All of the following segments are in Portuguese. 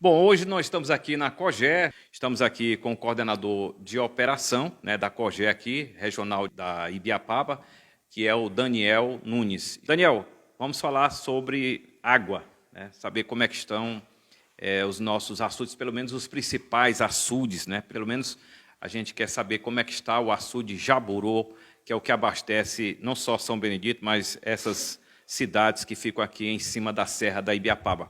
Bom, hoje nós estamos aqui na COGÉ, estamos aqui com o coordenador de operação, da COGÉ aqui, regional da Ibiapaba, que é o Daniel Nunes. Daniel, vamos falar sobre água, saber como é que estão os nossos açudes, pelo menos os principais açudes, pelo menos a gente quer saber como é que está o açude Jaburu, que é o que abastece não só São Benedito, mas essas cidades que ficam aqui em cima da Serra da Ibiapaba.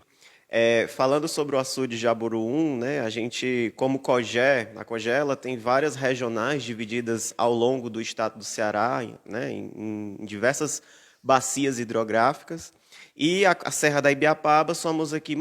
Falando sobre o açude Jaburu 1, né, a gente, como COGÉ, a COGÉ ela tem várias regionais divididas ao longo do estado do Ceará, né, em diversas bacias hidrográficas, e a Serra da Ibiapaba somos aqui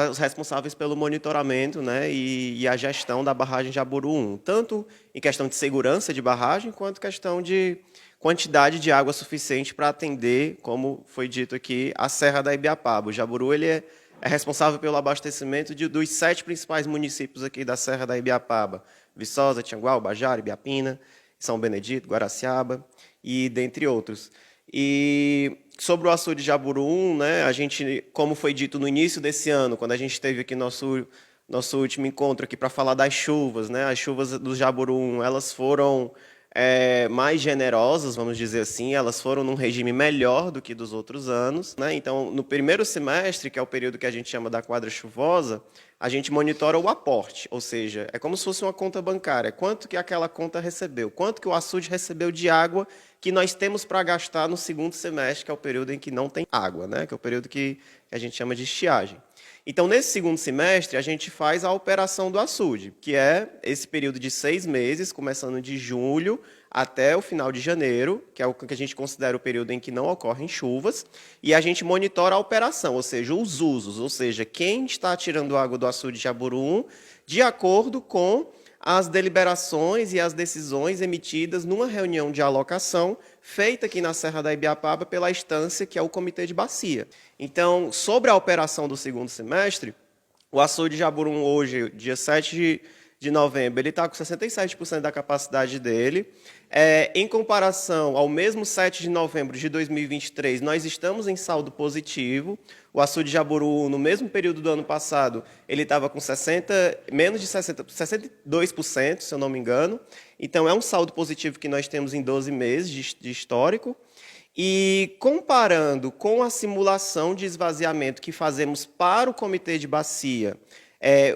os responsáveis pelo monitoramento, né, e a gestão da barragem Jaburu 1, tanto em questão de segurança de barragem, quanto questão de quantidade de água suficiente para atender, como foi dito aqui, a Serra da Ibiapaba. O Jaburu ele é responsável pelo abastecimento dos 7 principais municípios aqui da Serra da Ibiapaba: Viçosa, Tianguá, Ubajara, Ibiapina, São Benedito, Guaraciaba e dentre outros. E sobre o açude Jaburu 1, né, a gente, como foi dito no início desse ano, quando a gente teve aqui nosso último encontro aqui para falar das chuvas, né, as chuvas do Jaburu 1, elas foram mais generosas, vamos dizer assim, elas foram num regime melhor do que dos outros anos, né? Então, no primeiro semestre, que é o período que a gente chama da quadra chuvosa, a gente monitora o aporte, ou seja, é como se fosse uma conta bancária, quanto que aquela conta recebeu, quanto que o açude recebeu de água que nós temos para gastar no segundo semestre, que é o período em que não tem água, né? Que é o período que a gente chama de estiagem. Então, nesse segundo semestre, a gente faz a operação do açude, que é esse período de 6 meses, começando de julho até o final de janeiro, que é o que a gente considera o período em que não ocorrem chuvas, e a gente monitora a operação, ou seja, os usos, ou seja, quem está tirando água do açude de Jaburu, de acordo com as deliberações e as decisões emitidas numa reunião de alocação feita aqui na Serra da Ibiapaba pela instância que é o Comitê de Bacia. Então, sobre a operação do segundo semestre, o açude de Jaburu hoje, dia 7 de novembro, ele está com 67% da capacidade dele. Em comparação ao mesmo 7 de novembro de 2023, nós estamos em saldo positivo. O açude de Jaburu, no mesmo período do ano passado, ele estava com menos de 62%, se eu não me engano. Então, é um saldo positivo que nós temos em 12 meses de histórico. E comparando com a simulação de esvaziamento que fazemos para o Comitê de Bacia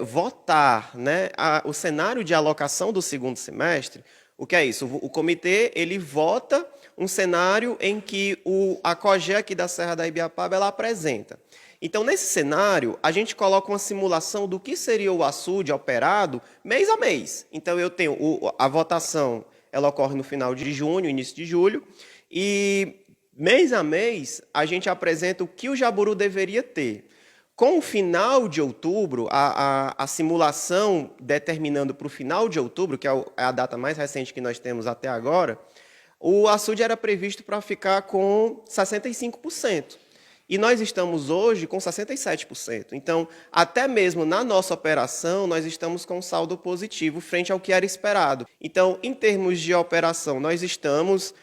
votar, né, o cenário de alocação do segundo semestre, o que é isso? O comitê ele vota um cenário em que a COGÉ aqui da Serra da Ibiapaba ela apresenta. Então, nesse cenário, a gente coloca uma simulação do que seria o açude operado mês a mês. Então, eu tenho a votação, ela ocorre no final de junho, início de julho, e mês a mês a gente apresenta o que o Jaburu deveria ter. Com o final de outubro, a simulação determinando para o final de outubro, que é a data mais recente que nós temos até agora, o açude era previsto para ficar com 65%. E nós estamos hoje com 67%. Então, até mesmo na nossa operação, nós estamos com um saldo positivo frente ao que era esperado. Então, em termos de operação, nós estamos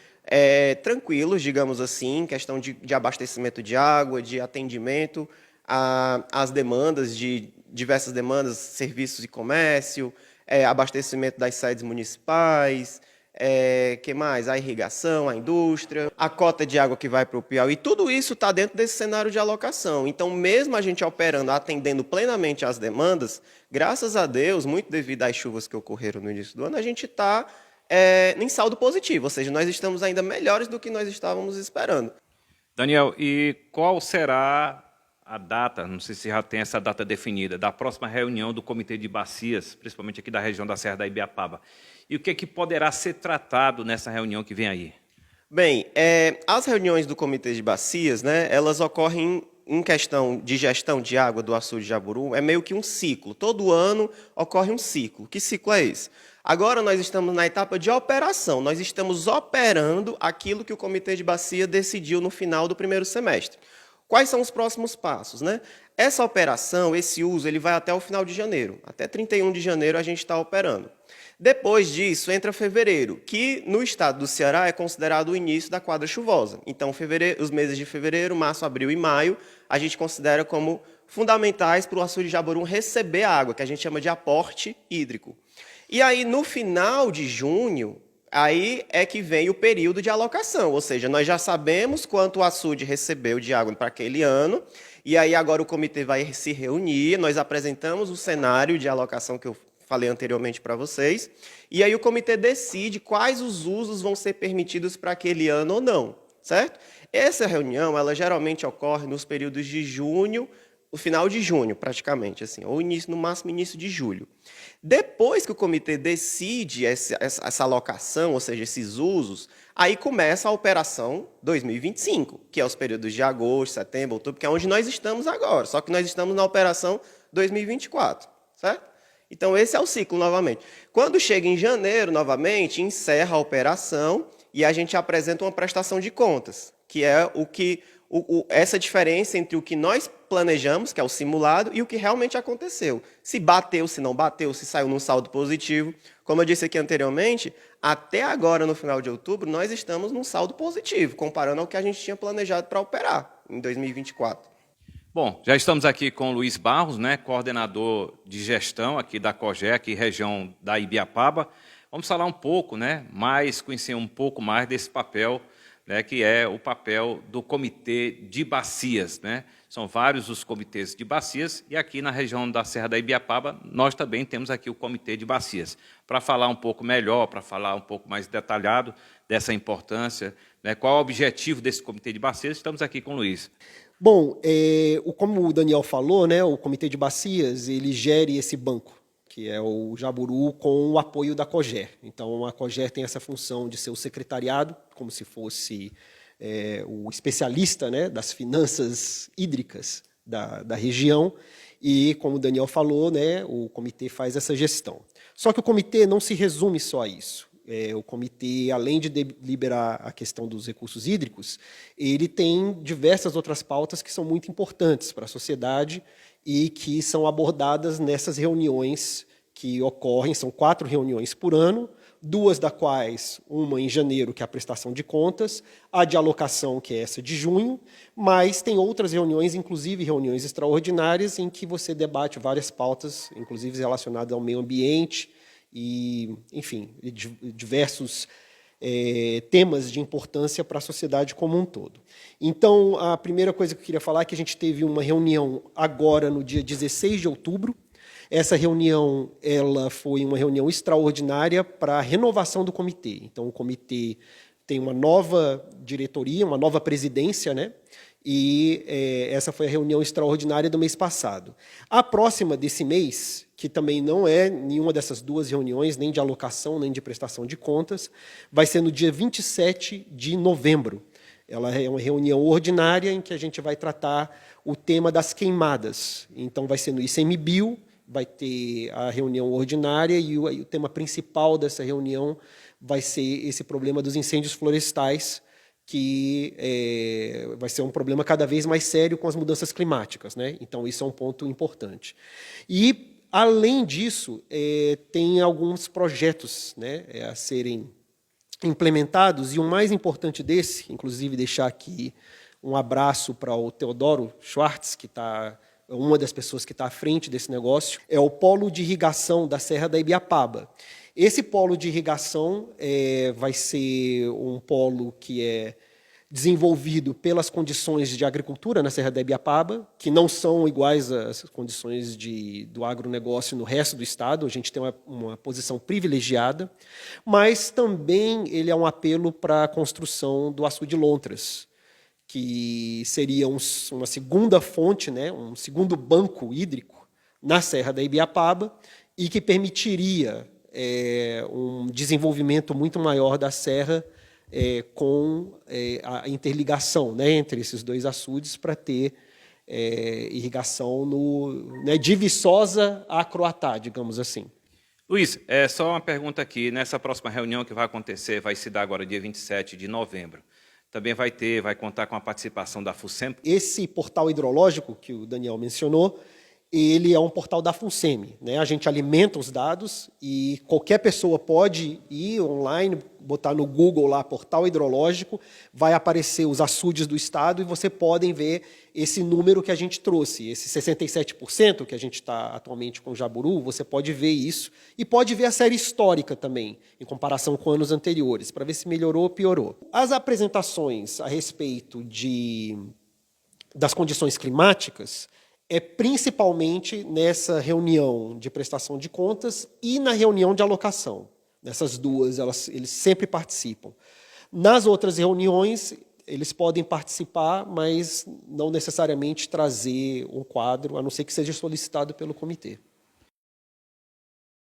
tranquilos, digamos assim, em questão de abastecimento de água, de atendimento às demandas, de diversas demandas, serviços de comércio, abastecimento das sedes municipais, que mais? A irrigação, a indústria, a cota de água que vai para o Piauí, tudo isso está dentro desse cenário de alocação. Então, mesmo a gente operando, atendendo plenamente às demandas, graças a Deus, muito devido às chuvas que ocorreram no início do ano, a gente está em saldo positivo, ou seja, nós estamos ainda melhores do que nós estávamos esperando. Daniel, e qual será a data, não sei se já tem essa data definida, da próxima reunião do Comitê de Bacias, principalmente aqui da região da Serra da Ibiapaba? E o que é que poderá ser tratado nessa reunião que vem aí? Bem, as reuniões do Comitê de Bacias, né, elas ocorrem em questão de gestão de água do açude de Jaburu, é meio que um ciclo. Todo ano ocorre um ciclo. Que ciclo é esse? Agora nós estamos na etapa de operação. Nós estamos operando aquilo que o Comitê de Bacia decidiu no final do primeiro semestre. Quais são os próximos passos, né? Essa operação, esse uso, ele vai até o final de janeiro. Até 31 de janeiro a gente está operando. Depois disso, entra fevereiro, que no estado do Ceará é considerado o início da quadra chuvosa. Então, os meses de fevereiro, março, abril e maio, a gente considera como fundamentais para o açude de Jaborum receber a água, que a gente chama de aporte hídrico. E aí, no final de junho, aí é que vem o período de alocação, ou seja, nós já sabemos quanto o açude recebeu de água para aquele ano, e aí agora o comitê vai se reunir, nós apresentamos o cenário de alocação que eu falei anteriormente para vocês, e aí o comitê decide quais os usos vão ser permitidos para aquele ano ou não, certo? Essa reunião, ela geralmente ocorre nos períodos de junho, o final de junho, praticamente, assim, ou início, no máximo início de julho. Depois que o comitê decide essa alocação, ou seja, esses usos, aí começa a operação 2025, que é os períodos de agosto, setembro, outubro, que é onde nós estamos agora, só que nós estamos na operação 2024, certo? Então, esse é o ciclo, novamente. Quando chega em janeiro, novamente, encerra a operação e a gente apresenta uma prestação de contas, que é essa diferença entre o que nós planejamos, que é o simulado, e o que realmente aconteceu. Se bateu, se não bateu, se saiu num saldo positivo. Como eu disse aqui anteriormente, até agora, no final de outubro, nós estamos num saldo positivo, comparando ao que a gente tinha planejado para operar em 2024. Bom, já estamos aqui com o Luiz Barros, né, coordenador de gestão aqui da COGE, aqui região da Ibiapaba. Vamos falar um pouco, né, conhecer um pouco mais desse papel, né, que é o papel do Comitê de Bacias, né? São vários os comitês de bacias e aqui na região da Serra da Ibiapaba nós também temos aqui o Comitê de Bacias. Para falar um pouco melhor, para falar um pouco mais detalhado dessa importância, né, qual é o objetivo desse Comitê de Bacias, estamos aqui com o Luiz. Bom, como o Daniel falou, né, o Comitê de Bacias ele gere esse banco, que é o Jaburu, com o apoio da COGER. Então, a COGER tem essa função de ser o secretariado, como se fosse o especialista, né, das finanças hídricas da região, e, como o Daniel falou, né, o comitê faz essa gestão. Só que o comitê não se resume só a isso. O comitê, além de deliberar a questão dos recursos hídricos, ele tem diversas outras pautas que são muito importantes para a sociedade e que são abordadas nessas reuniões que ocorrem, são 4 reuniões por ano, 2 das quais, uma em janeiro, que é a prestação de contas, a de alocação, que é essa de junho, mas tem outras reuniões, inclusive reuniões extraordinárias, em que você debate várias pautas, inclusive relacionadas ao meio ambiente, e, enfim, diversos temas de importância para a sociedade como um todo. Então, a primeira coisa que eu queria falar é que a gente teve uma reunião agora no dia 16 de outubro. Essa reunião ela foi uma reunião extraordinária para a renovação do comitê. Então, o comitê tem uma nova diretoria, uma nova presidência, né? E essa foi a reunião extraordinária do mês passado. A próxima desse mês, que também não é nenhuma dessas 2 reuniões, nem de alocação, nem de prestação de contas, vai ser no dia 27 de novembro. Ela é uma reunião ordinária em que a gente vai tratar o tema das queimadas. Então, vai ser no ICMBio, vai ter a reunião ordinária e o tema principal dessa reunião vai ser esse problema dos incêndios florestais, que vai ser um problema cada vez mais sério com as mudanças climáticas, né? Então, isso é um ponto importante. E, além disso, tem alguns projetos, né, a serem implementados, e o mais importante desse, inclusive deixar aqui um abraço para o Teodoro Schwartz, que está uma das pessoas que está à frente desse negócio, é o polo de irrigação da Serra da Ibiapaba. Esse polo de irrigação vai ser um polo que é desenvolvido pelas condições de agricultura na Serra da Ibiapaba, que não são iguais às condições do agronegócio no resto do estado. A gente tem uma posição privilegiada, mas também ele é um apelo para a construção do açude Lontras, que seria uma segunda fonte, né, um segundo banco hídrico na Serra da Ibiapaba e que permitiria um desenvolvimento muito maior da serra com a interligação, né, entre esses 2 açudes para ter irrigação de Viçosa a Croatá, digamos assim. Luiz, só uma pergunta aqui. Nessa próxima reunião que vai acontecer, vai se dar agora dia 27 de novembro, também vai contar com a participação da FUSEMP? Esse portal hidrológico que o Daniel mencionou, ele é um portal da FUNSEMI, né? A gente alimenta os dados e qualquer pessoa pode ir online, botar no Google lá, portal hidrológico, vai aparecer os açudes do estado e você podem ver esse número que a gente trouxe, esse 67% que a gente está atualmente com o Jaburu, você pode ver isso e pode ver a série histórica também, em comparação com anos anteriores, para ver se melhorou ou piorou. As apresentações a respeito das condições climáticas é principalmente nessa reunião de prestação de contas e na reunião de alocação. Nessas duas, eles sempre participam. Nas outras reuniões, eles podem participar, mas não necessariamente trazer um quadro, a não ser que seja solicitado pelo comitê.